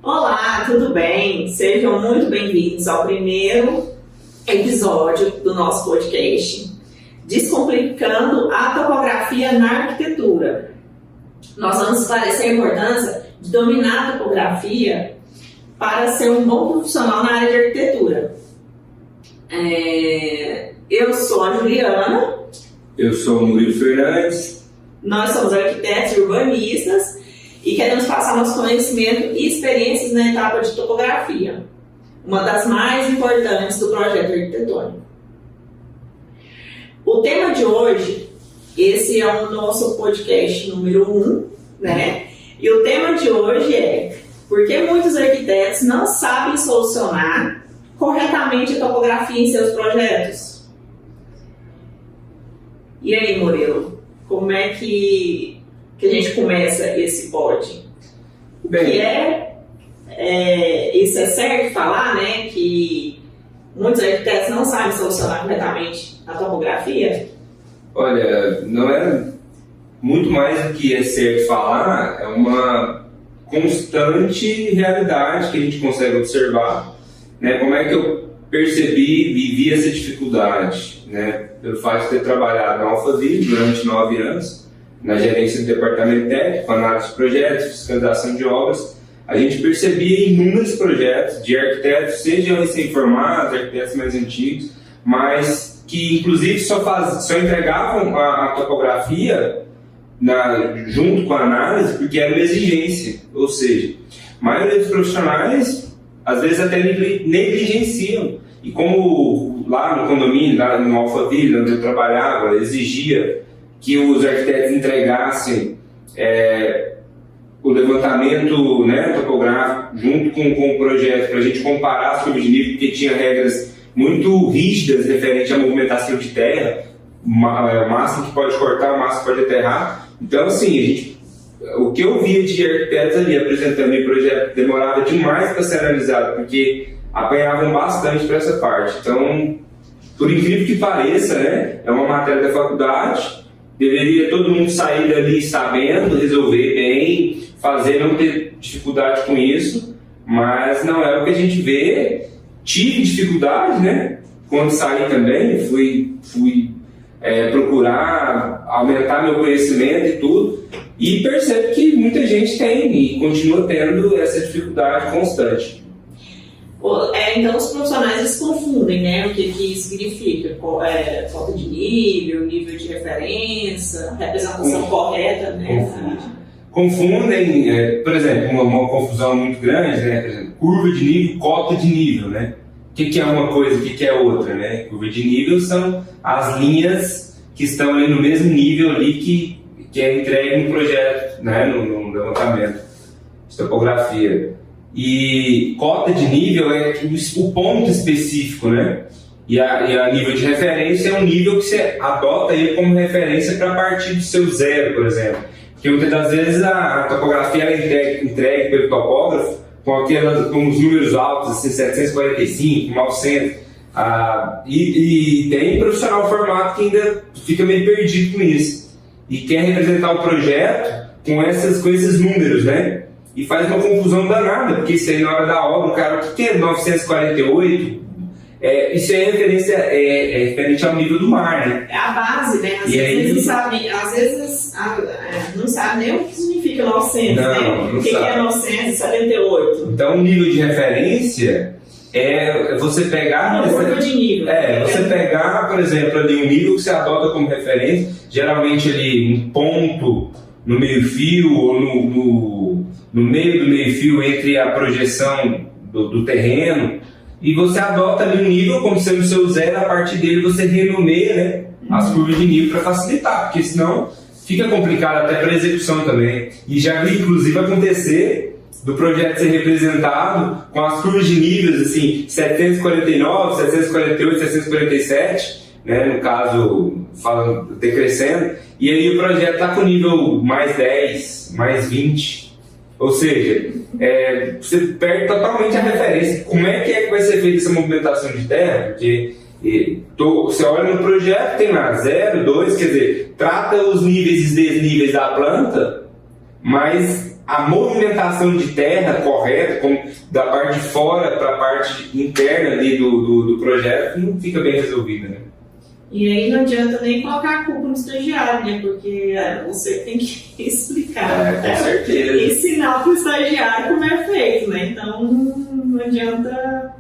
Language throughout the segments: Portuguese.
Olá, tudo bem? Sejam muito bem-vindos ao primeiro episódio do nosso podcast Descomplicando a Topografia na Arquitetura. Nós vamos esclarecer a importância de dominar a topografia para ser um bom profissional na área de arquitetura. Eu sou a Juliana. Eu sou o Murilo Fernandes. Nós somos arquitetos e urbanistas e queremos passar nosso conhecimento e experiências na etapa de topografia, uma das mais importantes do projeto arquitetônico. O tema de hoje, esse é o nosso podcast número 1, né? E o tema de hoje é: por que muitos arquitetos não sabem solucionar corretamente a topografia em seus projetos? E aí, Murilo, como é que a gente começa esse pod? Isso é certo falar, né, que muitos arquitetos não sabem solucionar corretamente a topografia? Olha, não é muito mais do que é certo falar, é uma constante realidade que a gente consegue observar, né? Como é que eu vivi essa dificuldade, né? Pelo fato de ter trabalhado na Alphaville durante 9 anos, na gerência do departamento técnico, análise de projetos, fiscalização de obras, a gente percebia inúmeros projetos de arquitetos, sejam recém-formados, arquitetos mais antigos, mas que inclusive só entregavam a topografia junto com a análise porque era uma exigência, ou seja, a maioria dos profissionais às vezes até negligenciam. E como lá no condomínio, lá no Alphaville, onde eu trabalhava, exigia que os arquitetos entregassem o levantamento, né, topográfico junto com o projeto para a gente comparar as curvas de nível, porque tinha regras muito rígidas referente à movimentação de terra, o máximo que pode cortar, o máximo que pode aterrar. Então, assim, o que eu via de arquitetos ali apresentando em projeto demorava demais para ser analisado, porque apanhavam bastante para essa parte. Então, por incrível que pareça, né, é uma matéria da faculdade, deveria todo mundo sair dali sabendo, resolver bem, não ter dificuldade com isso, mas não é o que a gente vê. Tive dificuldade, né? Quando saí também, fui procurar aumentar meu conhecimento e tudo, e percebo que muita gente tem e continua tendo essa dificuldade constante. Então os profissionais eles confundem, né, o que significa falta de nível de referência, representação correta, né? Confundem, por exemplo, uma confusão muito grande, né? Por exemplo, curva de nível, cota de nível, né? O que é uma coisa, o que é outra, né? Curva de nível são as linhas que estão ali no mesmo nível ali que é entregue no projeto, né? No levantamento de topografia. E cota de nível é o ponto específico, né? E a nível de referência é um nível que você adota ele como referência para partir do seu zero, por exemplo. Porque muitas das vezes a topografia é entregue pelo topógrafo com os números altos, assim, 745, 900. E tem profissional formado que ainda fica meio perdido com isso. E quer representar o projeto com esses números, né? E faz uma confusão danada, porque isso aí na hora da obra, o cara, o que é 948? Isso é referente ao nível do mar, né? É a base, né? Às vezes não sabe nem o que significa 900, né? O que é 978? Então, o nível de referência é você pegar... curva de nível. Você pegar, por exemplo, ali um nível que você adota como referência, geralmente ali um ponto no meio-fio ou no meio do meio-fio entre a projeção do terreno, e você adota ali um nível como sendo o seu zero, a partir dele você renomeia, né, as curvas de nível para facilitar, porque senão fica complicado até para execução também. E já vi inclusive acontecer do projeto ser representado com as curvas de níveis assim, 749, 748, 747, né, no caso, falando, decrescendo, e aí o projeto está com nível mais 10, mais 20. Ou seja, você perde totalmente a referência. Como é que vai ser feita essa movimentação de terra? Porque você olha no projeto, tem lá 0, 2, quer dizer, trata os níveis e desníveis da planta, mas a movimentação de terra correta, como da parte de fora para a parte interna ali do projeto, não fica bem resolvida, né? E aí não adianta nem colocar a culpa no estagiário, né? Porque você tem que explicar, com certeza. Ensinar para o estagiário como é feito, né? Então não adianta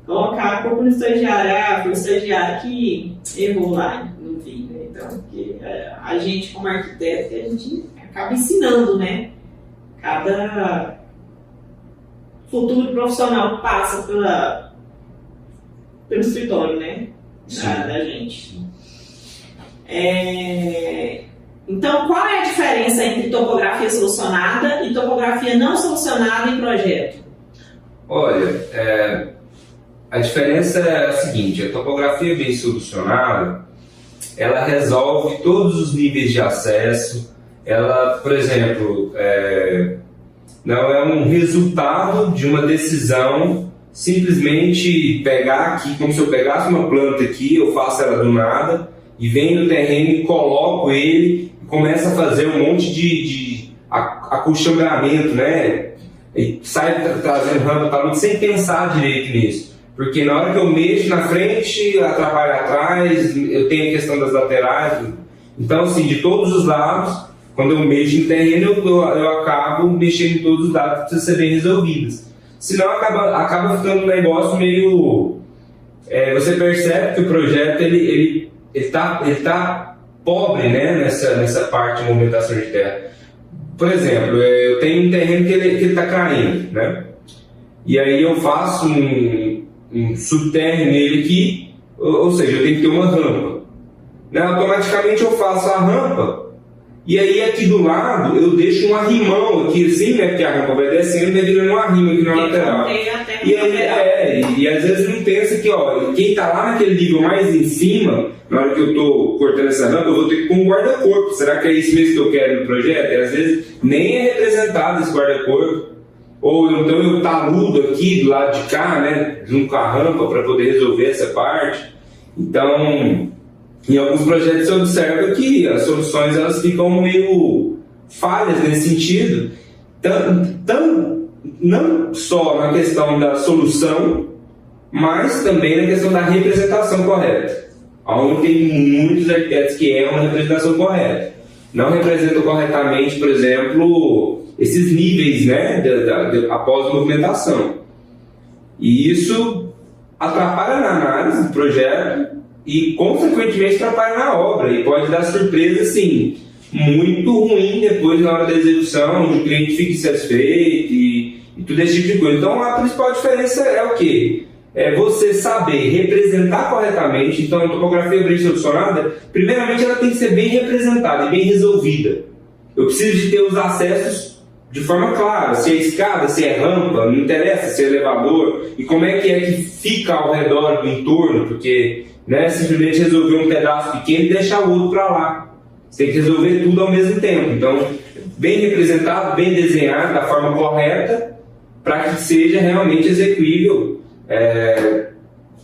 colocar a culpa no estagiário. Foi o estagiário que errou lá no fim, né? Então, porque a gente como arquiteto, a gente acaba ensinando, né? Cada futuro profissional que passa pelo escritório, né? Da gente. Então, qual é a diferença entre topografia solucionada e topografia não solucionada em projeto? Olha, a diferença é a seguinte: a topografia bem solucionada, ela resolve todos os níveis de acesso. Ela, por exemplo, não é um resultado de uma decisão. Simplesmente pegar aqui, como se eu pegasse uma planta aqui, eu faço ela do nada, e venho no terreno e coloco ele, e começo a fazer um monte de acolchamento, né? E sai trazendo rampa, talude, sem pensar direito nisso. Porque na hora que eu mexo na frente, atrapalha atrás, eu tenho a questão das laterais. Então, assim, de todos os lados, quando eu mexo em terreno, eu acabo mexendo em todos os lados, que precisam ser bem resolvidos. Senão acaba ficando um negócio meio... você percebe que o projeto ele tá pobre, né, nessa parte de movimentação de terra. Por exemplo, eu tenho um terreno que ele está caindo, né? E aí eu faço um subterrâneo nele aqui, ou seja, eu tenho que ter uma rampa. Né? Automaticamente eu faço a rampa. E aí aqui do lado eu deixo um arrimão aqui assim, né? Porque a rampa vai descendo e vai virando um arrimo aqui na lateral. E aí, e às vezes não pensa que, quem tá lá naquele nível mais em cima, na hora que eu tô cortando essa rampa, eu vou ter que pôr um guarda-corpo. Será que é isso mesmo que eu quero no projeto? E às vezes nem é representado esse guarda-corpo. Ou então eu taludo aqui do lado de cá, né? Junto com a rampa para poder resolver essa parte. Então, em alguns projetos você observa que as soluções elas ficam meio falhas nesse sentido, não só na questão da solução, mas também na questão da representação correta. Onde tem muitos arquitetos que erram na representação correta. Não representam corretamente, por exemplo, esses níveis, né, após movimentação. E isso atrapalha na análise do projeto e, consequentemente, atrapalha na obra e pode dar surpresa, assim, muito ruim depois na hora da execução, onde o cliente fique insatisfeito e tudo esse tipo de coisa. Então, a principal diferença é o quê? É você saber representar corretamente. Então, a topografia bem solucionada, primeiramente, ela tem que ser bem representada e bem resolvida. Eu preciso de ter os acessos de forma clara, se é escada, se é rampa, não interessa se é elevador, e como é que fica ao redor do entorno, porque... simplesmente resolver um pedaço pequeno e deixar o outro para lá. Você tem que resolver tudo ao mesmo tempo. Então, bem representado, bem desenhado, da forma correta, para que seja realmente execuível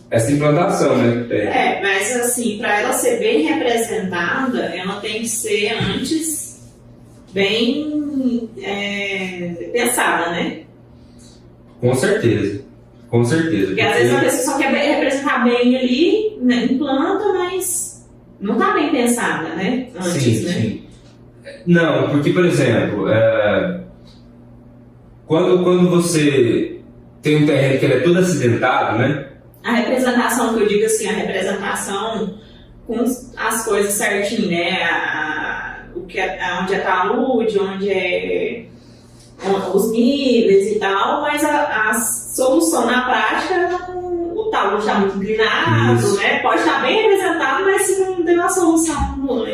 essa implantação, né? Mas assim, para ela ser bem representada, ela tem que ser antes bem pensada, né? Com certeza. Porque às vezes a pessoa só quer representar bem ali, né, em planta, mas não está bem pensada, né? Antes, sim, né? Sim. Não, porque, por exemplo, quando você tem um terreno que ele é todo acidentado, né? A representação, que eu digo assim, a representação com as coisas certinho, né? Onde é talude, onde é os níveis e tal, mas a solução na prática, o talude está muito inclinado, né? Pode estar bem representado, mas se não tem uma solução, a mão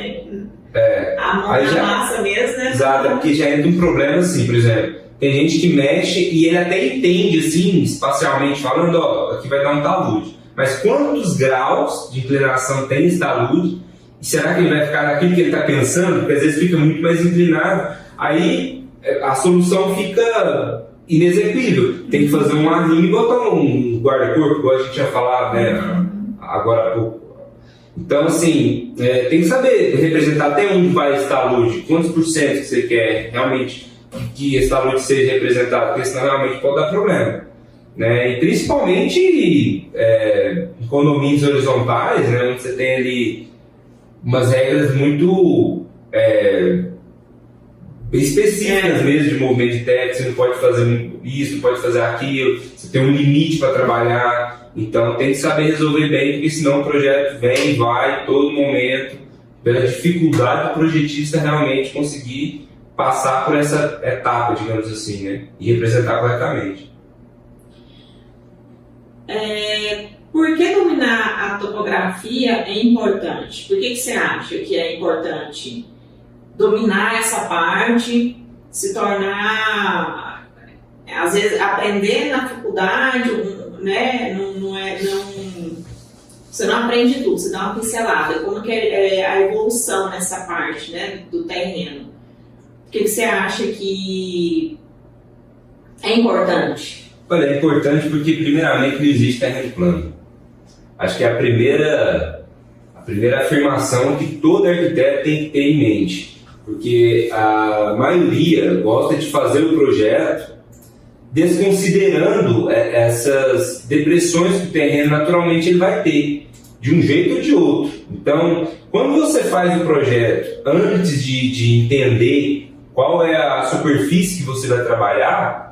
na massa mesmo, né? Exato, porque já entra um problema assim, por exemplo, tem gente que mexe e ele até entende, assim, espacialmente falando, aqui vai dar um talude, mas quantos graus de inclinação tem esse talude? E será que ele vai ficar naquilo que ele está pensando? Porque às vezes fica muito mais inclinado, aí a solução fica inexequível. Tem que fazer um arrimo e botar um guarda-corpo, igual a gente já falado, né, agora há pouco. Então, assim, tem que saber representar até onde vai esse talude, quantos por cento que você quer realmente que esse talude seja representado, porque senão realmente pode dar problema. Né? E principalmente em condomínios horizontais, né, onde você tem ali umas regras muito específicas mesmo de movimento de teto, você não pode fazer isso, não pode fazer aquilo, você tem um limite para trabalhar, então tem que saber resolver bem, porque senão o projeto vem e vai todo momento, pela dificuldade do projetista realmente conseguir passar por essa etapa, digamos assim, né, e representar corretamente. Por que dominar a topografia é importante? Por que você acha que é importante dominar essa parte, se tornar, às vezes, aprender na faculdade, né? Você não aprende tudo, você dá uma pincelada. Como que é a evolução nessa parte, né, do terreno? Por que você acha que é importante? Olha, é importante porque, primeiramente, não existe terreno plano. Acho que é a primeira afirmação que todo arquiteto tem que ter em mente. Porque a maioria gosta de fazer o projeto desconsiderando essas depressões que o terreno naturalmente ele vai ter, de um jeito ou de outro. Então, quando você faz o projeto antes de entender qual é a superfície que você vai trabalhar,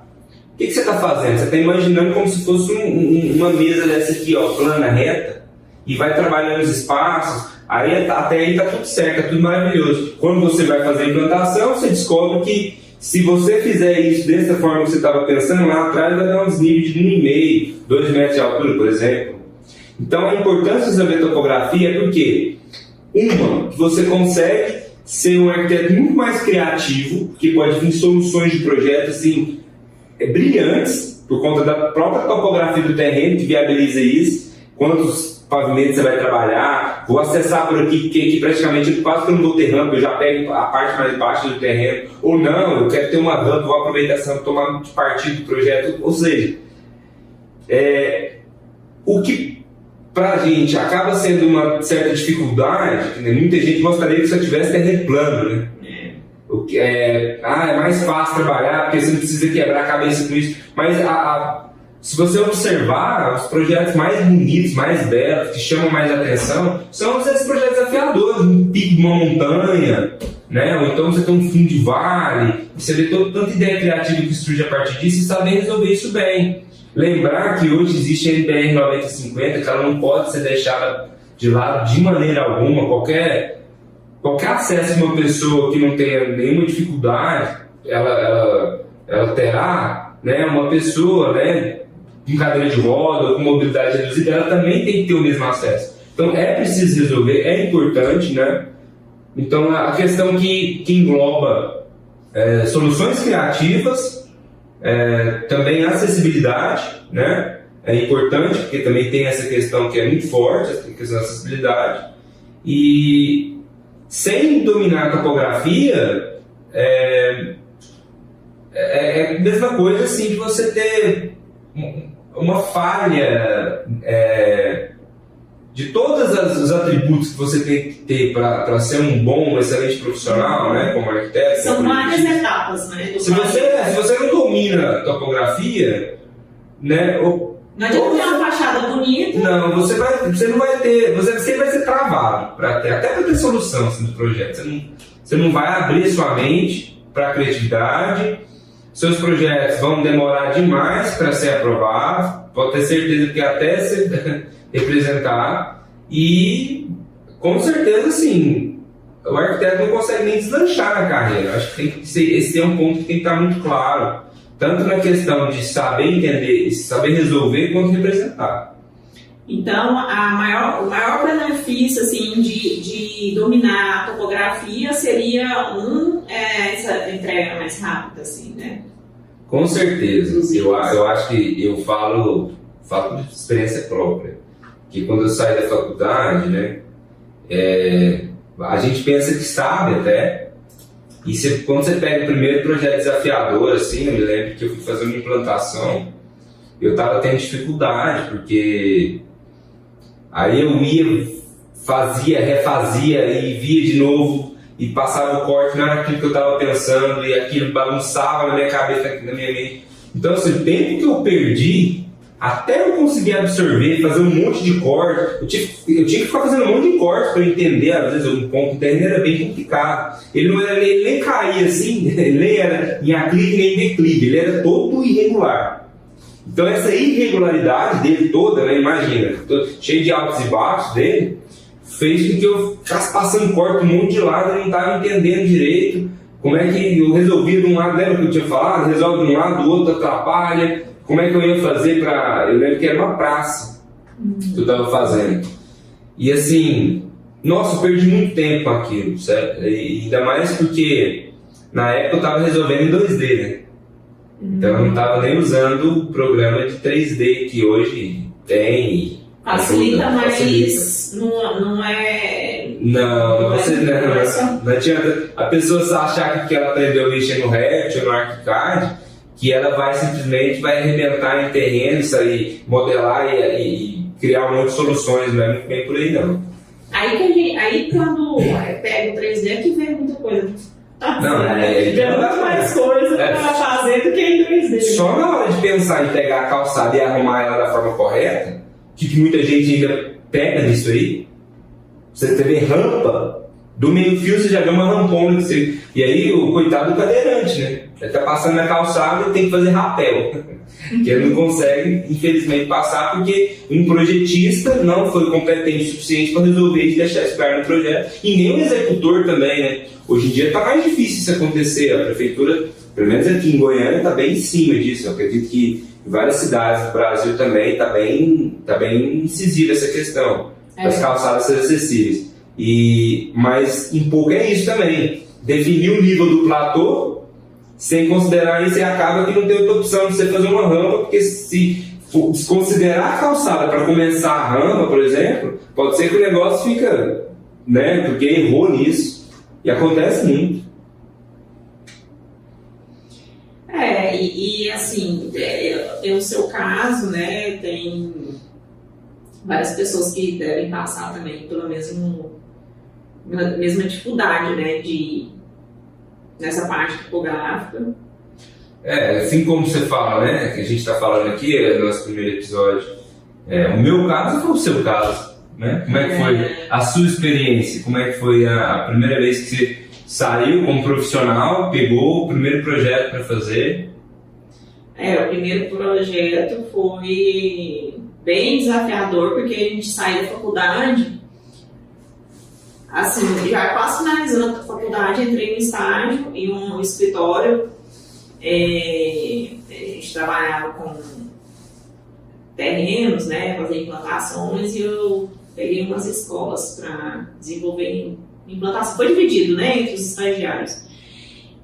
o que você está fazendo? Você está imaginando como se fosse uma mesa dessa aqui, ó, plana, reta, e vai trabalhando os espaços, até aí está tudo certo, está tudo maravilhoso. Quando você vai fazer a implantação, você descobre que se você fizer isso dessa forma que você estava pensando, lá atrás vai dar um desnível de 1,5, 2 metros de altura, por exemplo. Então a importância de saber topografia é porque, que você consegue ser um arquiteto muito mais criativo, porque pode vir soluções de projeto assim, brilhantes, por conta da própria topografia do terreno que viabiliza isso, quantos pavimentos você vai trabalhar, vou acessar por aqui, porque aqui praticamente quase que eu não vou ter rampa, eu já pego a parte mais baixa do terreno, ou não, eu quero ter uma rampa, vou aproveitar essa rampa, tomar partido do projeto, ou seja, o que pra gente acaba sendo uma certa dificuldade, né? Muita gente gostaria que só tivesse terreno plano, né? O que é mais fácil trabalhar, porque você não precisa quebrar a cabeça com isso, mas se você observar, os projetos mais bonitos, mais belos, que chamam mais atenção, são esses projetos desafiadores, um pico de uma montanha, né? Ou então você tem um fundo de vale, você vê tanta ideia criativa que surge a partir disso e saber resolver isso bem. Lembrar que hoje existe a NBR 9050, que ela não pode ser deixada de lado de maneira alguma. Qualquer acesso de uma pessoa que não tenha nenhuma dificuldade, ela terá, né, uma pessoa, né, com cadeira de roda ou com mobilidade reduzida, ela também tem que ter o mesmo acesso. Então é preciso resolver, é importante, né? Então a questão que engloba soluções criativas, também acessibilidade, né? É importante porque também tem essa questão que é muito forte, a questão da acessibilidade, e sem dominar a topografia é a mesma coisa assim de você ter uma falha de todos os atributos que você tem que ter para ser um bom, excelente profissional, né, como arquiteto. São várias etapas, né? Se você não domina a topografia, né, não adianta ter uma fachada bonita. Não, você não vai ter, você sempre vai ser travado até para ter solução assim, do projeto. Você não vai abrir sua mente para a criatividade. Seus projetos vão demorar demais para ser aprovados, pode ter certeza que até se representar, e com certeza assim, o arquiteto não consegue nem deslanchar na carreira. Acho que esse é um ponto que tem que estar muito claro, tanto na questão de saber entender, saber resolver, quanto representar. Então, o maior benefício assim, de dominar a topografia seria essa entrega mais rápida, assim, né? Com certeza. Eu acho que eu falo de experiência própria, que quando eu saí da faculdade, né, a gente pensa que sabe até, e quando você pega o primeiro projeto desafiador, assim, eu me lembro que eu fui fazer uma implantação, eu estava tendo dificuldade, porque aí eu ia, fazia, refazia e via de novo, e passava o corte, não era aquilo que eu estava pensando, e aquilo bagunçava na minha cabeça, na minha mente. Então, assim, o tempo que eu perdi, até eu conseguir absorver, fazer um monte de corte, eu tinha que ficar fazendo um monte de corte para entender, às vezes um ponto terreno era bem complicado. Ele nem caía assim, ele nem era em aclive nem em declive, ele era todo irregular. Então essa irregularidade dele toda, né, imagina, cheio de altos e baixos dele, fez com que eu ficasse passando corte um monte de lado, eu não estava entendendo direito como é que eu resolvia de um lado, lembra que eu tinha falado? Resolve de um lado, do outro atrapalha. Como é que eu ia fazer para... Eu lembro que era uma praça que eu estava fazendo. E assim, nossa, eu perdi muito tempo com aquilo, certo? E ainda mais porque na época eu estava resolvendo em 2D, né? Então eu não estava nem usando o programa de 3D que hoje tem. Facilita, mas não é... Não adianta a pessoa achar que ela aprendeu a mexer no Revit ou no ArchiCAD, que ela vai simplesmente arrebentar em terreno, sair, modelar e criar um monte de soluções, não é muito bem por aí não. Aí quando pega o 3D é que vem muita coisa. Tem muito mais coisa para fazer do que em 3D. Só na hora de pensar em pegar a calçada e arrumar ela da forma correta, que muita gente ainda pega nisso aí, você vê rampa, do meio fio você já vê uma rampona, e aí o coitado do cadeirante, né? Ele tá passando na calçada e tem que fazer rapel, que ele não consegue, infelizmente, passar porque um projetista não foi competente o suficiente para resolver e deixar esse cara no projeto, e nem o executor também, né? Hoje em dia está mais difícil isso acontecer, a prefeitura, pelo menos aqui em Goiânia, está bem em cima disso. Eu acredito que em várias cidades do Brasil também está bem incisiva essa questão das calçadas serem acessíveis. Mas em pouco é isso também, definir o nível do platô, sem considerar isso, você acaba que não tem outra opção de você fazer uma rampa, porque se desconsiderar a calçada para começar a rampa, por exemplo, pode ser que o negócio fica, né, porque errou nisso. E acontece muito. E assim, no seu caso, né, tem várias pessoas que devem passar também pela mesma dificuldade, né, nessa parte topográfica. Assim como você fala, né, que a gente está falando aqui no nosso primeiro episódio, o meu caso foi o seu caso. Né? Como é que foi a sua experiência? Como é que foi a primeira vez que você saiu como profissional, pegou o primeiro projeto para fazer? O primeiro projeto foi bem desafiador, porque a gente saiu da faculdade, assim, já quase finalizando a faculdade, entrei no estágio em um escritório, a gente trabalhava com terrenos, né, fazer implantações, e eu peguei umas escolas para desenvolver implantação. Foi dividido, né, entre os estagiários.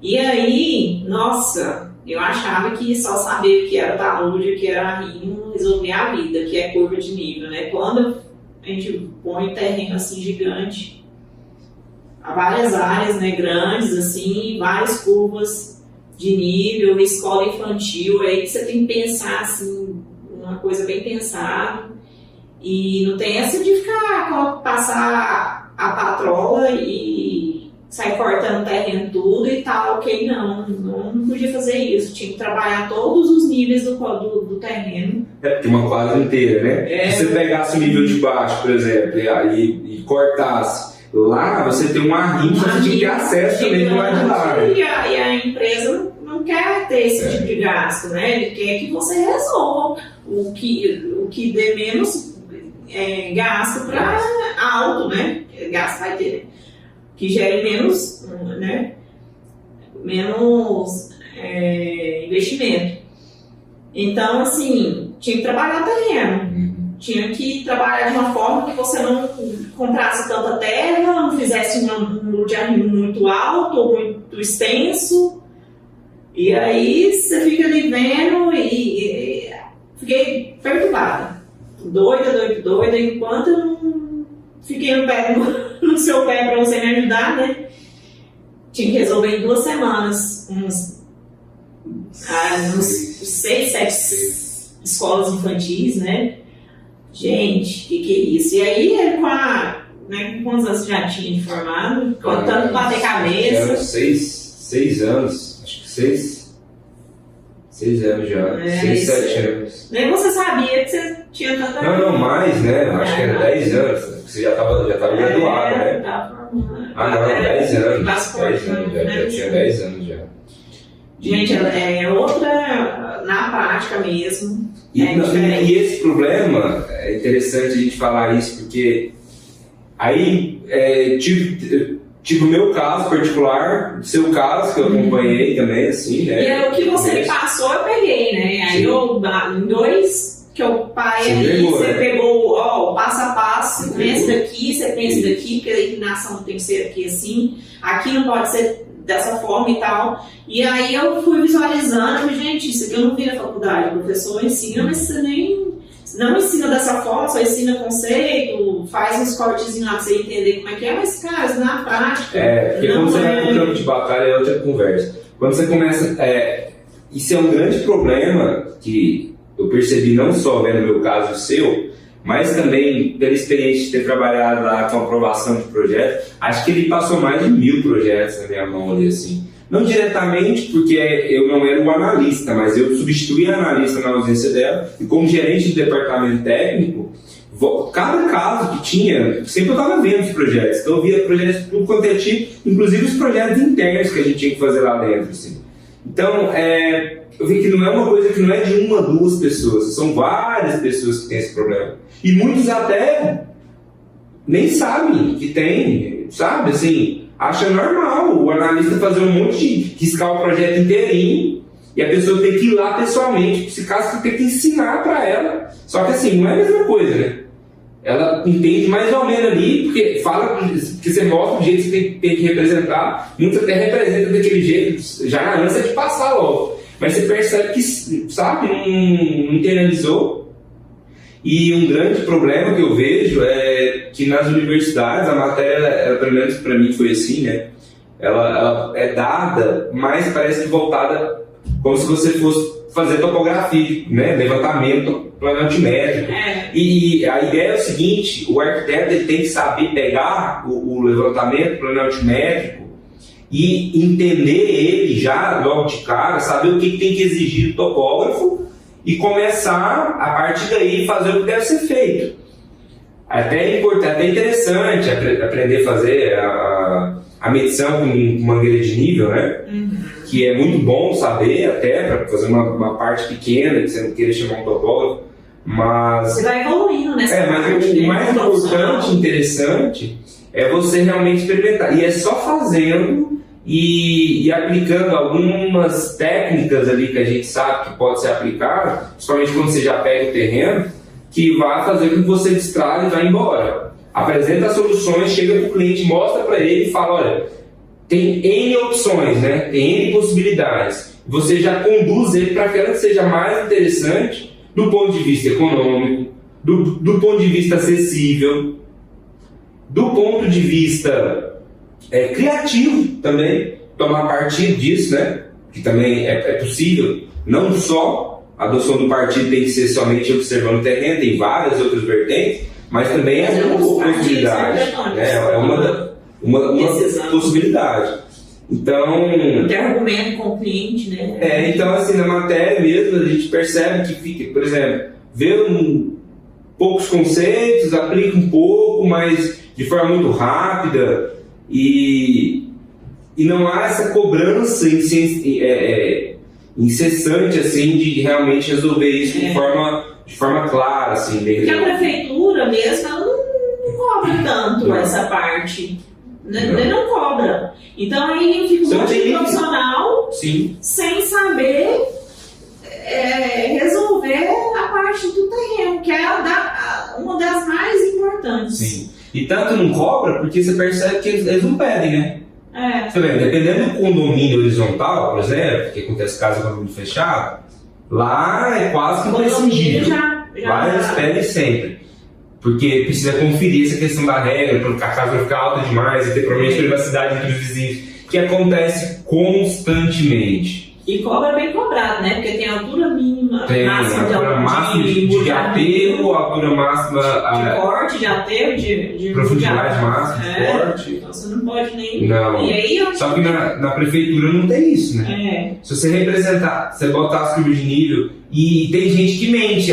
E aí, nossa, eu achava que só saber o que era talude, o que era arrimo, resolver a vida, que é curva de nível, né? Quando a gente põe um terreno assim gigante, há várias áreas, né, grandes, assim, várias curvas de nível, escola infantil, aí que você tem que pensar, assim, uma coisa bem pensada. E não tem essa de passar a patrola e sair cortando o terreno tudo e tal, ok, não podia fazer isso, tinha que trabalhar todos os níveis do terreno. Porque uma quadra inteira, né? Se você pegasse o nível de baixo, por exemplo, e cortasse lá, você tem um arrimo, você tinha que ter acesso também do lado de lá. E a empresa não quer ter esse tipo de gasto, né? Ele quer que você resolva o que dê menos gasto para alto, né? Gasto vai ter, que gere menos, né? Menos investimento. Então, assim, tinha que trabalhar terreno. Tinha que trabalhar de uma forma que você não comprasse tanta terra, não fizesse um muro de arrimo muito alto ou muito extenso. E aí você fica ali vendo e fiquei perturbada. Doida, enquanto eu não fiquei no seu pé para você me ajudar, né? Tinha que resolver em 2 semanas uns 6, 7 escolas infantis, né? Gente, que é isso? E aí, né? Quantos anos você já tinha de formado? Contando bater cabeça. Já 6 anos, acho que 6 anos já, 6, 7 anos. Nem você sabia que você tinha tanta... Não, mais, né? Acho que era 10 anos, você já estava graduado, né? Não, 10 anos. 10 anos já tinha 10 anos já. Gente, é outra na prática mesmo. E esse problema, é interessante a gente falar isso, porque aí, tipo o meu caso particular, seu caso, que eu acompanhei também, assim, né? E o que você me passou, eu peguei, né? Aí em 2, que o pai ali, você pegou, ó, passo a passo, você pensa daqui, você pensa daqui, porque a inclinação tem que ser aqui assim, aqui não pode ser dessa forma e tal. E aí eu fui visualizando, gente, isso aqui eu não vi na faculdade, o professor ensina, mas você nem... Não ensina dessa forma, só ensina conceito, faz uns cortezinhos lá pra você entender como é que é, mas, cara, isso na prática... porque quando você vai pro campo de batalha é outra conversa. Quando você começa... isso é um grande problema que eu percebi não só vendo o meu caso o seu, mas também pela experiência de ter trabalhado lá com aprovação de projetos. Acho que ele passou mais de 1000 projetos na minha mão ali, assim. Não diretamente, porque eu não era o analista, mas eu substituí a analista na ausência dela, e como gerente de departamento técnico, cada caso que tinha, sempre eu estava vendo os projetos, então eu via projetos de tudo quanto é tipo, inclusive os projetos internos que a gente tinha que fazer lá dentro, assim. Então, eu vi que não é uma coisa que não é de 1 a 2 pessoas, são várias pessoas que têm esse problema. E muitos até nem sabem que tem, sabe, assim... Acha normal o analista fazer um monte de riscar o projeto inteirinho e a pessoa tem que ir lá pessoalmente, se caso você tem que ensinar para ela. Só que assim, não é a mesma coisa, né? Ela entende mais ou menos ali, porque fala que você mostra o jeito que você tem que representar, muitos até representam daquele jeito, já na ânsia de passar logo. Mas você percebe que, sabe, não internalizou. E um grande problema que eu vejo é que nas universidades a matéria, pelo menos para mim foi assim, né? Ela é dada, mas parece que voltada como se você fosse fazer topografia, né? Levantamento planimétrico. E a ideia é o seguinte: o arquiteto ele tem que saber pegar o levantamento planimétrico e entender ele já logo de cara, saber o que tem que exigir do topógrafo e começar, a partir daí, fazer o que deve ser feito. Até interessante aprender a fazer a medição com mangueira de nível, né? Que é muito bom saber, até, para fazer uma parte pequena, que você não queira chamar um topógrafo, mas... Você vai evoluindo nessa parte. Mas o mais importante e interessante é você realmente experimentar. E é só fazendo... E aplicando algumas técnicas ali que a gente sabe que pode ser aplicada, principalmente quando você já pega o terreno, que vai fazer com que você distraia e vá embora. Apresenta as soluções, chega para o cliente, mostra para ele e fala, olha, tem N opções, né? Tem N possibilidades. Você já conduz ele para aquela que seja mais interessante do ponto de vista econômico, do ponto de vista acessível, do ponto de vista... criativo também, tomar partido disso, né? Que também é possível. Não só a adoção do partido tem que ser somente observando o terreno, tem várias outras vertentes, mas também é uma possibilidade. É uma possibilidade. Então... Tem argumento com o cliente, né? Então, assim, na matéria mesmo, a gente percebe que fica, por exemplo, vê poucos conceitos, aplica um pouco, mas de forma muito rápida. E não há essa cobrança incessante assim, de realmente resolver isso de forma clara. Assim, porque a prefeitura mesmo ela não cobra tanto essa parte. Não cobra. Então aí fica um monte de profissional sem saber resolver a parte do terreno, que é uma das mais importantes. Sim. E tanto não cobra porque você percebe que eles não pedem, né? Você vê, dependendo do condomínio horizontal, por exemplo, que acontece caso com condomínio fechado, lá é quase que imprescindível. Lá eles pedem sempre. Porque precisa conferir essa questão da regra, porque a casa vai ficar alta demais e ter problema de privacidade entre os vizinhos, que acontece constantemente. E cobra bem cobrado, né? Porque tem a altura mínima, máxima de máximo de aterro, altura máxima de corte, de aterro, de profundidade máxima, de corte. Então você não pode nem. Não. E aí, só que na prefeitura não tem isso, né? Se você representar, você botar as curvas de nível, e tem gente que mente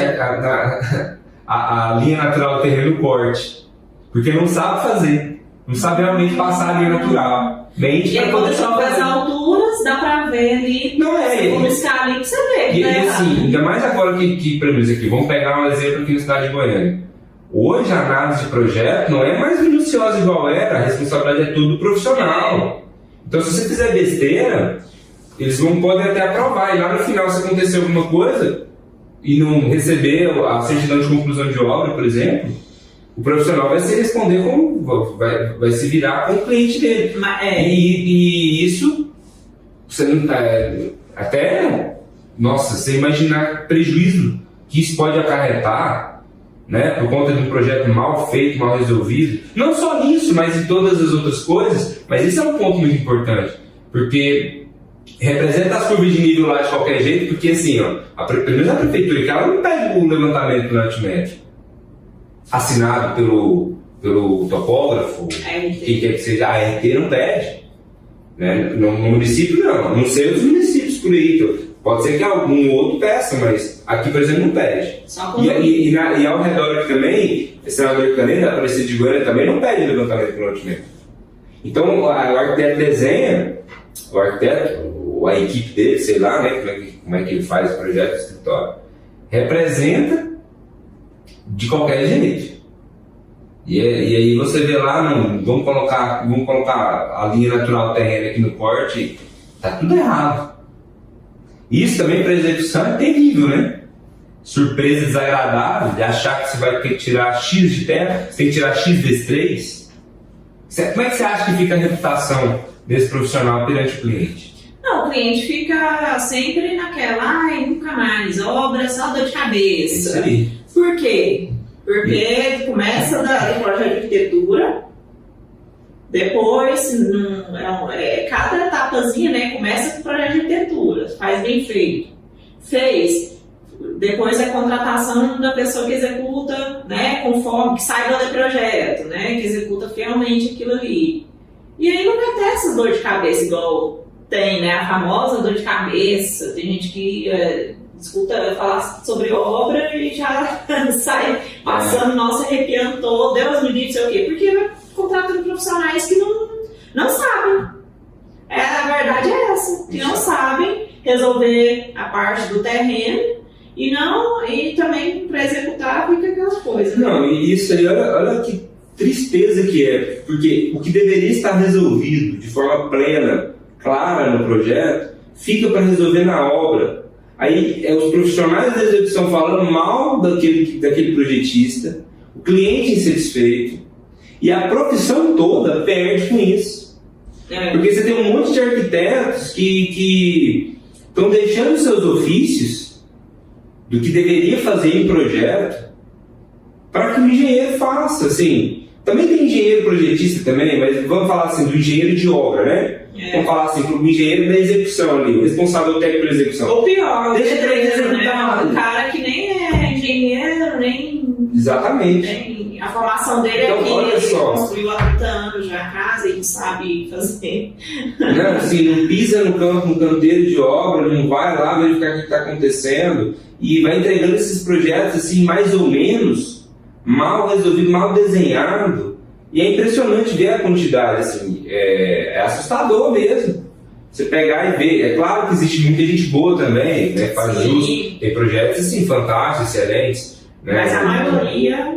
a linha natural do terreno no corte, porque não sabe fazer, não sabe realmente passar a linha natural. Mente. E aí quando só faz alturas, dá pra ver ali. Não é. Vamos buscar ali pra você ver. E assim, ainda mais agora que para mim aqui, vamos pegar um exemplo aqui na cidade de Goiânia. Hoje a análise de projeto não é mais minuciosa igual era, a responsabilidade é tudo profissional. Então se você fizer besteira, eles podem até aprovar, e lá no final, se acontecer alguma coisa e não receber a certidão de conclusão de obra, por exemplo, o profissional vai se responder vai se virar com o cliente dele. E isso, você não tá, até, nossa, você imaginar prejuízo que isso pode acarretar, né, por conta de um projeto mal feito, mal resolvido, não só nisso, mas em todas as outras coisas. Mas isso é um ponto muito importante, porque representa as curvas de nível lá de qualquer jeito, porque assim, ó, pelo menos a prefeitura, que ela não pega o levantamento do altimétrico assinado pelo topógrafo, quem quer que seja, a RT não pede, né? No município não sei os municípios por aí, então, pode ser que algum outro peça, mas aqui, por exemplo, não pede. E ao redor aqui também, o senador Caneda, a Aparecida de Goiânia, também não pede levantamento pelo altimétrico. Então o arquiteto desenha, a equipe dele, sei lá, né, como é que ele faz o projeto do escritório, representa de qualquer jeito. E aí você vê lá, vamos colocar a linha natural terrena aqui no corte, tá tudo errado. Isso também para execução é terrível, né? Surpresa desagradável de achar que você vai ter que tirar X de terra, você tem que tirar X vezes 3. Como é que você acha que fica a reputação desse profissional perante o cliente? Não, o cliente fica sempre naquela, nunca mais, obra só dor de cabeça. Isso aí. Por quê? Porque começa do projeto de arquitetura, depois, cada etapazinha, né, começa com o projeto de arquitetura, faz bem feito. Fez, depois é a contratação da pessoa que executa, né, conforme, que saiba do projeto, né, que executa fielmente aquilo ali. E aí não vai ter essa dor de cabeça igual tem, né, a famosa dor de cabeça. Tem gente que escuta falar sobre obra e já sai passando, nossa, arrepiando todo, Deus me livre, sei o quê, porque vai contratando profissionais que não sabem. A verdade é essa, que não sabem resolver a parte do terreno e também para executar fica aquela coisa. Né? Não, e isso aí, olha que tristeza que é, porque o que deveria estar resolvido de forma plena, clara no projeto, fica para resolver na obra. Aí os profissionais da execução falando mal daquele projetista, o cliente insatisfeito, e a profissão toda perde com isso. Porque você tem um monte de arquitetos que estão deixando seus ofícios do que deveria fazer em projeto para que o engenheiro faça. Assim, também tem engenheiro projetista também, mas vamos falar assim do engenheiro de obra, né? Vamos falar assim, do engenheiro da execução ali, o responsável técnico da execução. Ou pior, deixa pedreiro, né? Um cara que nem é engenheiro, nem... Exatamente. A formação dele então, é que ele só. Construiu há 30 anos já a casa e não sabe fazer. Não, assim, não pisa no canteiro de obra, não vai lá verificar o que está acontecendo e vai entregando esses projetos assim, mais ou menos, mal resolvido, mal desenhado. E é impressionante ver a quantidade, assim, é assustador mesmo. Você pegar e ver, é claro que existe muita gente boa também, né, faz justo, tem projetos assim, fantásticos, excelentes. Né? Mas a maioria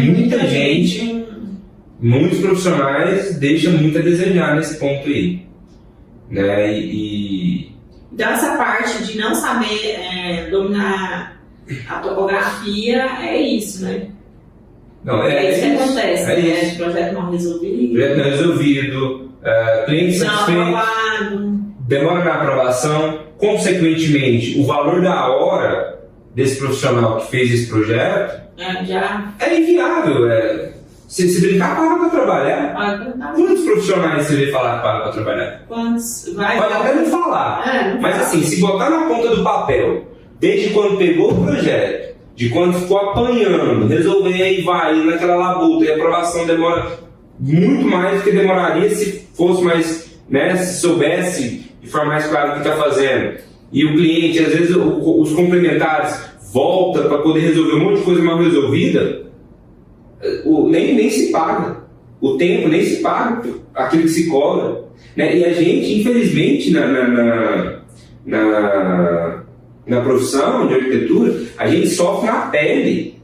muita gente, muitos profissionais deixam muito a desejar nesse ponto aí. Né? Então essa parte de não saber dominar a topografia é isso, né? Não, isso que acontece, né? Isso. Projeto não resolvido. Projeto não resolvido, cliente satisfeito, demora na aprovação, consequentemente, o valor da hora desse profissional que fez esse projeto é inviável. Se brincar, para para trabalhar. Quantos profissionais você vê falar que para para trabalhar? Quantos? Pode até não falar. Mas assim, se botar na ponta do papel desde quando pegou o projeto, de quando ficou apanhando, resolver e vai naquela labuta, e a aprovação demora muito mais do que demoraria se fosse mais, né, se soubesse de forma mais clara o que está fazendo. E o cliente, às vezes, os complementares volta para poder resolver um monte de coisa mal resolvida, nem se paga. O tempo nem se paga, aquilo que se cobra. Né? E a gente, infelizmente, na profissão de arquitetura, a gente sofre na pele,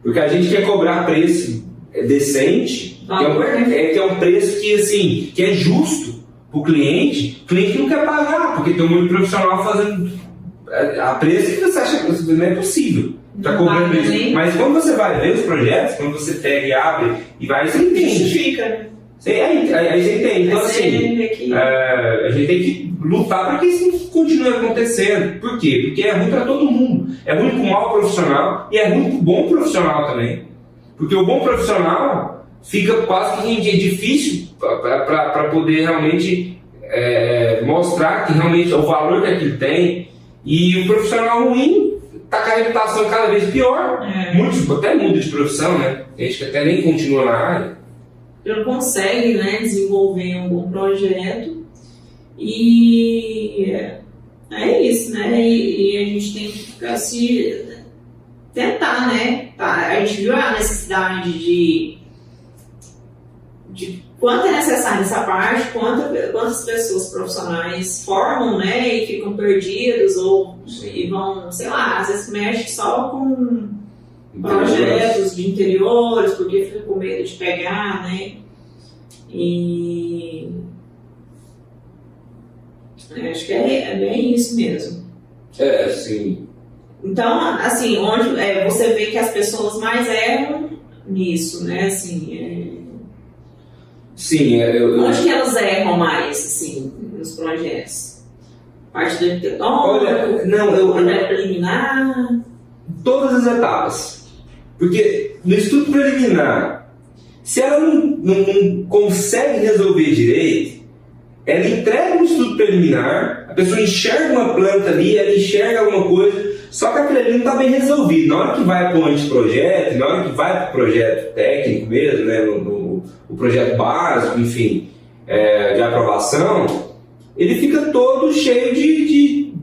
porque a gente quer cobrar preço decente, que é um preço que, assim, que é justo para o cliente não quer pagar, porque tem um monte de profissional fazendo a preço que você acha que não é possível. Está cobrando isso. Mas quando você vai ver os projetos, quando você pega e abre e vai, você entende. Justifica, né? Aí você entende. Então, assim, a gente tem que lutar para que isso continue acontecendo. Por quê? Porque é ruim para todo mundo. É ruim para o mau profissional e é ruim para o bom profissional também. Porque o bom profissional fica quase que difícil para poder realmente mostrar que realmente o valor que aquilo tem. E o profissional ruim está com a reputação cada vez pior. Muitos até mudam de profissão, né? Tem gente que até nem continua na área. Não consegue, né, desenvolver um bom projeto. E é isso, né? E a gente tem que ficar tentar, né? A gente viu a necessidade de quanto é necessário essa parte, quantas pessoas profissionais formam, né, e ficam perdidos e vão, sei lá, às vezes mexe só com projetos de interiores, porque fica com medo de pegar, né, e acho que é bem isso mesmo. Sim. Então, assim, onde você vê que as pessoas mais erram nisso, né, assim, Sim, onde que elas erram mais, assim, nos projetos? Parte do arquitetônico, projeto preliminar? Todas as etapas. Porque no estudo preliminar, se ela não consegue resolver direito, ela entrega um estudo preliminar, a pessoa enxerga uma planta ali, ela enxerga alguma coisa, só que aquilo ali não está bem resolvido. Na hora que vai para o anteprojeto, na hora que vai para o projeto técnico mesmo, né, o projeto básico, enfim, de aprovação, ele fica todo cheio de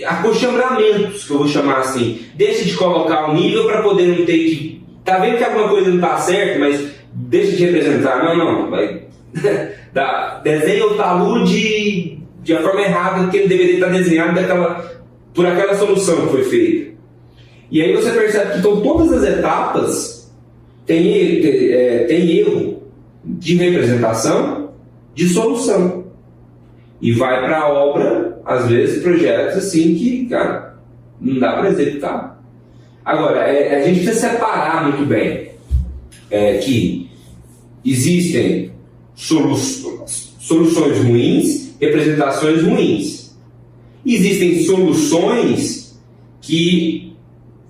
acochambramentos, que eu vou chamar assim. Deixa de colocar o nível para poder não ter que... Tá vendo que alguma coisa não está certa, mas deixa de representar. Não, vai... desenha o talude de a forma errada que ele deveria estar desenhado por aquela solução que foi feita. E aí você percebe que então, todas as etapas tem erro de representação, de solução. E vai para a obra, às vezes, projetos assim que, cara, não dá para executar. Agora, a gente precisa separar muito bem que existem soluções ruins, representações ruins. Existem soluções que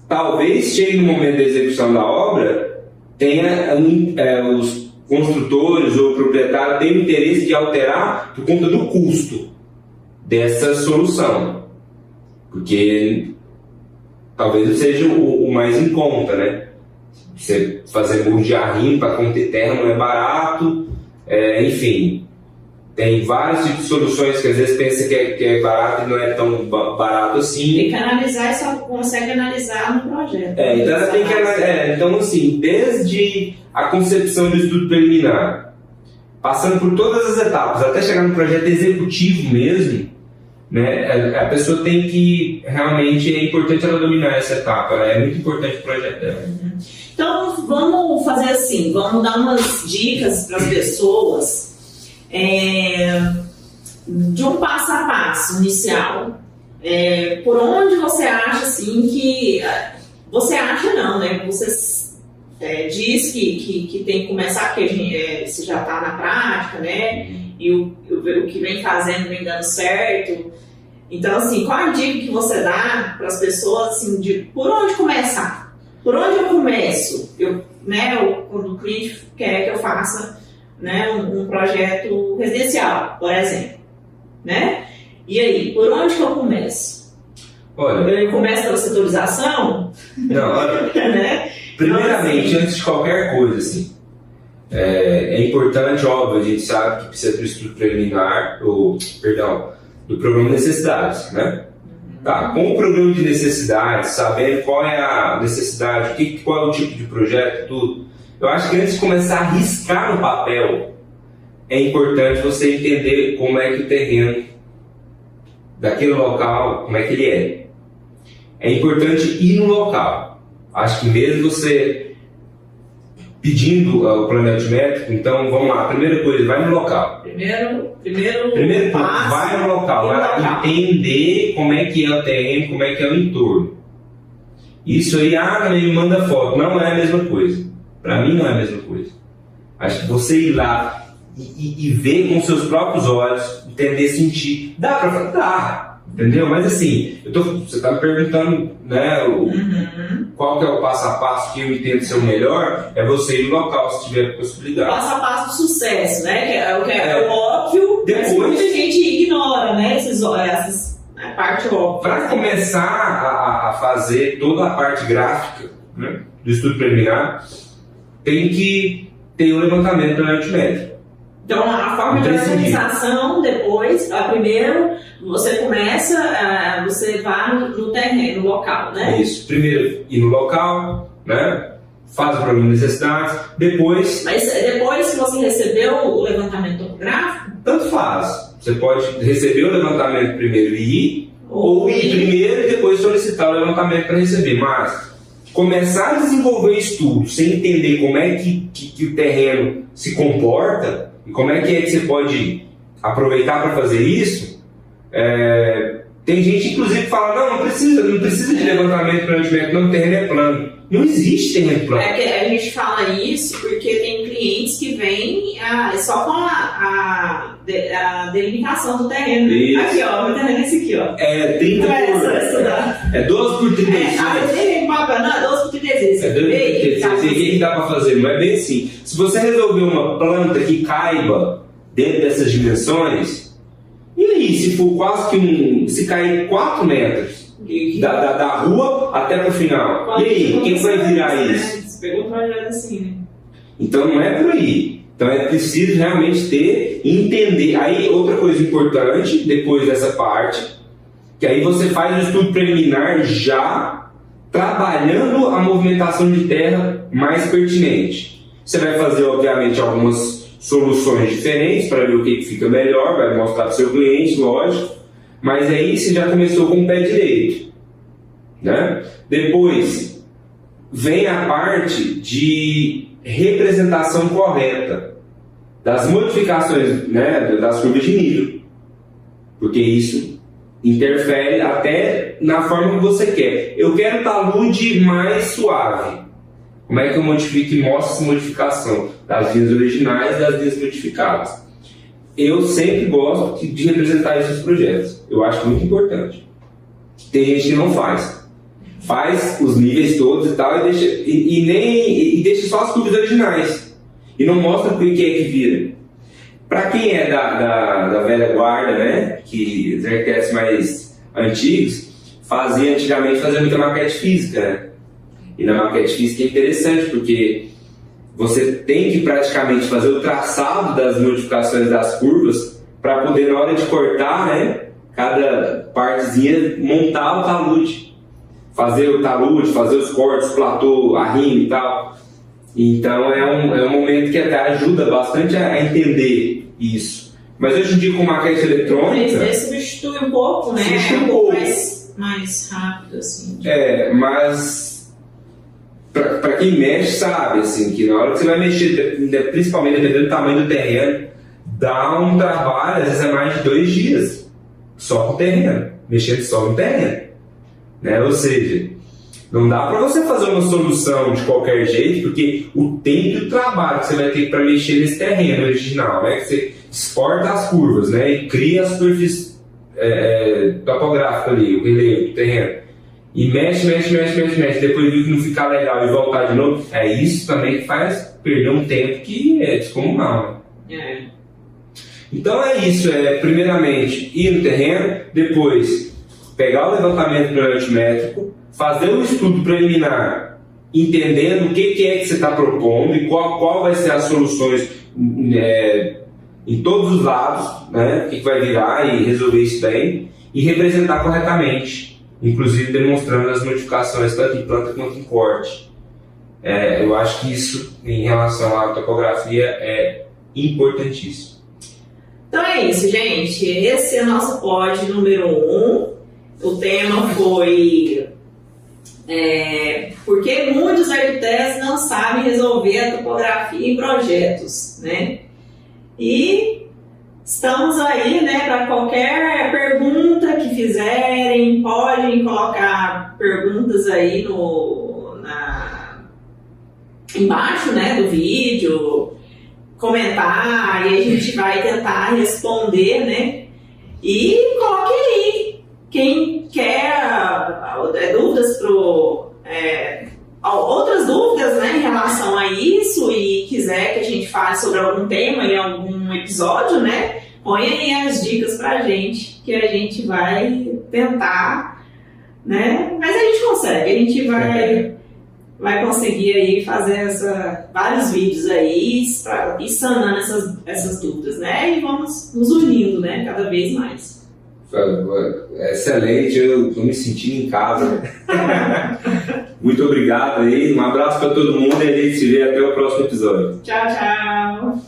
talvez chegue no momento da execução da obra, tenha os construtores ou o proprietário tenham interesse de alterar por conta do custo dessa solução, porque talvez seja o mais em conta, né? Você fazer muro de arrimo para conter terra não é barato, enfim, tem vários tipos de soluções que às vezes pensa que é barato e não é tão barato assim. Tem que analisar e só consegue analisar no projeto. Então ela tem que analisar. Então, assim, desde a concepção do estudo preliminar, passando por todas as etapas, até chegar no projeto executivo mesmo, né, a pessoa tem que, realmente, é importante ela dominar essa etapa, né? É muito importante o projeto dela. Então, vamos fazer assim, vamos dar umas dicas para as pessoas de um passo a passo inicial. Por onde você acha assim que... Você acha não, né? Você diz que tem que começar, porque você já está na prática, né? E o que vem fazendo vem dando certo. Então, assim, qual a dica que você dá para as pessoas, assim, de por onde começar? Por onde eu começo? Quando o cliente quer que eu faça, né, um projeto residencial, por exemplo, né? E aí, por onde que eu começo? Olha, Ele começa pela setorização? não, olha, Né? primeiramente, Então, assim, antes de qualquer coisa, assim, é importante, óbvio, a gente sabe que precisa do estudo preliminar, do programa de necessidades, né? Tá, com o programa de necessidades, sabendo qual é a necessidade, qual é o tipo de projeto, tudo, eu acho que antes de começar a riscar no papel, é importante você entender como é que o terreno daquele local, como é que ele é. É importante ir no local. Acho que mesmo você pedindo o planeamento métrico, então vamos lá, primeira coisa, vai no local. Primeiro Passo, vai no local, vai entender como é que é o terreno, como é que é o entorno. Isso aí, me manda foto, não é a mesma coisa. Para mim não é a mesma coisa. Acho que você ir lá e ver com seus próprios olhos, entender, sentir, dá para fazer, dá. Entendeu? Mas assim, você está me perguntando, né, qual que é o passo a passo que eu entendo ser o melhor, é você ir no local, se tiver possibilidade. Passo a passo do sucesso, né? Que é o óbvio, depois, mas muita gente ignora, né? Essas parte óbvia. Para começar a fazer toda a parte gráfica, né, do estudo preliminar, tem que ter o levantamento do métrico. Então, a forma de organização, depois, primeiro, você começa, você vai no terreno, no local, né? Isso. Primeiro, ir no local, né? Faz o programa de necessidades, depois... Mas depois que você recebeu o levantamento topográfico? Tanto faz. Você pode receber o levantamento primeiro e ir, ou ir primeiro e depois solicitar o levantamento para receber. Mas começar a desenvolver estudo sem entender como é que o terreno se comporta e como é que você pode aproveitar para fazer isso, tem gente inclusive que fala, não precisa de levantamento para planeamento, não, o terreno é plano. Não existe terreno plano. É que a gente fala isso porque tem clientes que vêm só com a delimitação do terreno. Isso. Aqui, ó, o terreno é esse aqui, ó. É 30 por... 12 por 36. Não, 12 por 36. É 12 por 36. O que dá para fazer? Não é bem assim. Se você resolver uma planta que caiba dentro dessas dimensões, e aí, se for quase que se cair 4 metros da rua até pro final, e aí, quem vai virar isso? Você pegou um projeto assim, né? Então não é por aí. Então é preciso realmente entender. Aí outra coisa importante, depois dessa parte, que aí você faz o estudo preliminar já trabalhando a movimentação de terra mais pertinente. Você vai fazer, obviamente, algumas soluções diferentes para ver o que fica melhor, vai mostrar para o seu cliente, lógico, mas aí você já começou com o pé direito, né? Depois vem a parte de representação correta das modificações, né, das curvas de nível, porque isso interfere até na forma que você quer. Eu quero talude mais suave. Como é que eu modifico e mostro essa modificação das linhas originais e das linhas modificadas? Eu sempre gosto de representar esses projetos. Eu acho muito importante. Tem gente que não faz. Faz os níveis todos e tal e deixa só as curvas originais. E não mostra o que é que vira. Para quem é da velha guarda, né, que os arquitetos mais antigos antigamente fazia muita maquete física, né? E na maquete física é interessante porque você tem que praticamente fazer o traçado das modificações das curvas para poder, na hora de cortar, né, cada partezinha, montar o talude. Fazer o talude, fazer os cortes, platô, arrimo e tal. Então é um momento que até ajuda bastante a entender isso. Mas hoje em dia com maquete eletrônica... substitui um pouco, né? Substitui um pouco. Mais rápido, assim. Mas... Para quem mexe, sabe, assim, que na hora que você vai mexer, principalmente dependendo do tamanho do terreno, dá um trabalho, às vezes é mais de 2 dias, só com o terreno, mexendo só no terreno, né? Ou seja, não dá para você fazer uma solução de qualquer jeito, porque o tempo e o trabalho que você vai ter para mexer nesse terreno original, né? Que você exporta as curvas, né? E cria a superfície topográfica ali, o relevo do terreno. E mexe, depois viu que não ficar legal e voltar de novo, é isso também que faz perder um tempo que é descomunal. Né? Então é isso, primeiramente ir no terreno, depois pegar o levantamento planimétrico, fazer um estudo preliminar, entendendo o que é que você está propondo e qual vai ser as soluções em todos os lados, né? O que vai virar e resolver isso bem, e representar corretamente, inclusive demonstrando as modificações tanto em planta quanto em corte. Eu acho que isso, em relação à topografia, é importantíssimo. Então é isso, gente. Esse é o nosso pod número 1. O tema foi porque muitos arquitetos não sabem resolver a topografia em projetos, né? E estamos aí, né, para qualquer pergunta que fizerem, podem colocar perguntas aí embaixo, né, do vídeo, comentar, e a gente vai tentar responder, né? E coloque aí quem quer dúvidas outras dúvidas, né, em relação a isso, e quiser que a gente fale sobre algum tema em algum episódio, né, põe aí as dicas pra gente, que a gente vai tentar, né, mas a gente consegue, a gente vai conseguir aí fazer vários vídeos aí para ir sanando essas dúvidas, né, e vamos nos unindo, né, cada vez mais. Excelente, eu estou me sentindo em casa. Muito obrigado aí, um abraço para todo mundo e a gente se vê até o próximo episódio. Tchau, tchau.